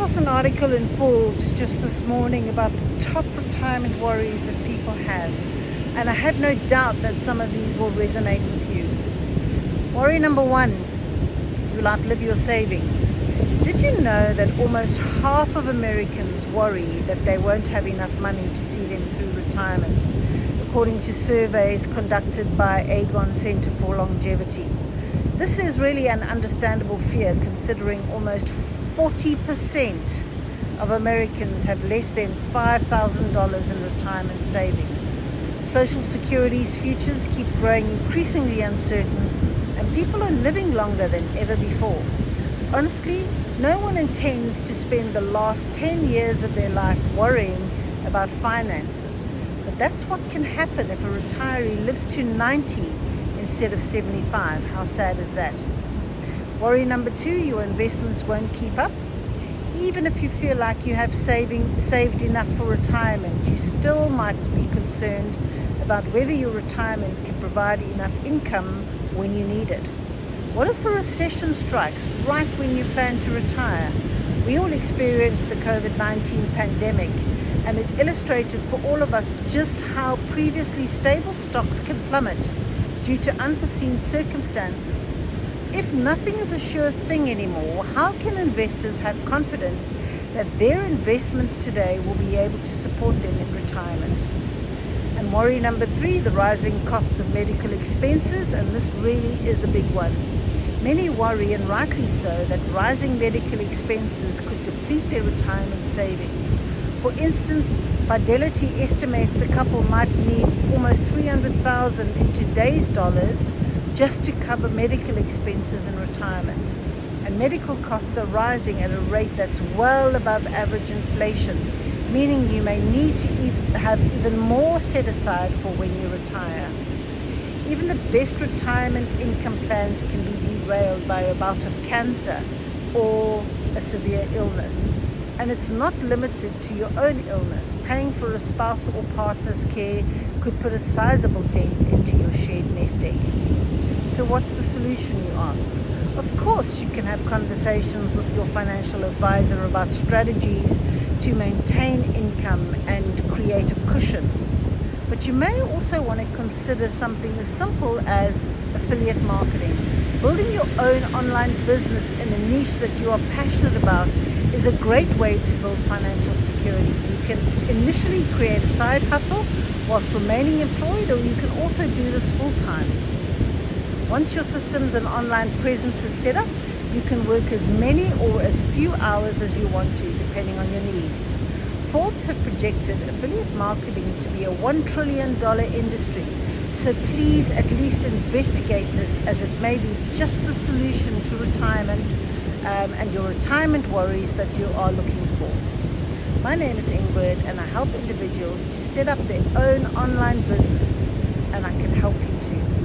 across an article in Forbes just this morning about the top retirement worries that people have, and I have no doubt that some of these will resonate with you. Worry number one, you'll outlive your savings. Did you know that almost half of Americans worry that they won't have enough money to see them through retirement, according to surveys conducted by Aegon Center for Longevity? This is really an understandable fear, considering almost 40% of Americans have less than $5,000 in retirement savings. Social Security's futures keep growing increasingly uncertain, and people are living longer than ever before. Honestly, no one intends to spend the last 10 years of their life worrying about finances, but that's what can happen if a retiree lives to 90 instead of 75. How sad is that? Worry number two, your investments won't keep up. Even if you feel like you have saved enough for retirement, you still might be concerned about whether your retirement can provide enough income when you need it. What if a recession strikes right when you plan to retire? We all experienced the COVID-19 pandemic, and it illustrated for all of us just how previously stable stocks can plummet due to unforeseen circumstances. If nothing is a sure thing anymore, how can investors have confidence that their investments today will be able to support them in retirement? And worry number three, the rising costs of medical expenses, and this really is a big one. Many worry, and rightly so, that rising medical expenses could deplete their retirement savings. For instance, Fidelity estimates a couple might need almost $300,000 in today's dollars just to cover medical expenses in retirement. And medical costs are rising at a rate that's well above average inflation, meaning you may need to have even more set aside for when you retire. Even the best retirement income plans can be derailed by a bout of cancer or a severe illness. And it's not limited to your own illness. Paying for a spouse or partner's care could put a sizable dent into your shared nest egg. So what's the solution, you ask? Of course, you can have conversations with your financial advisor about strategies to maintain income and create a cushion. But you may also want to consider something as simple as affiliate marketing. Building your own online business in a niche that you are passionate about is a great way to build financial security. You can initially create a side hustle whilst remaining employed, or you can also do this full-time. Once your systems and online presence is set up, you can work as many or as few hours as you want to, depending on your needs. Forbes have projected affiliate marketing to be a $1 trillion industry, so please at least investigate this, as it may be just the solution to retirement and your retirement worries that you are looking for. My name is Ingrid, and I help individuals to set up their own online business, and I can help you too.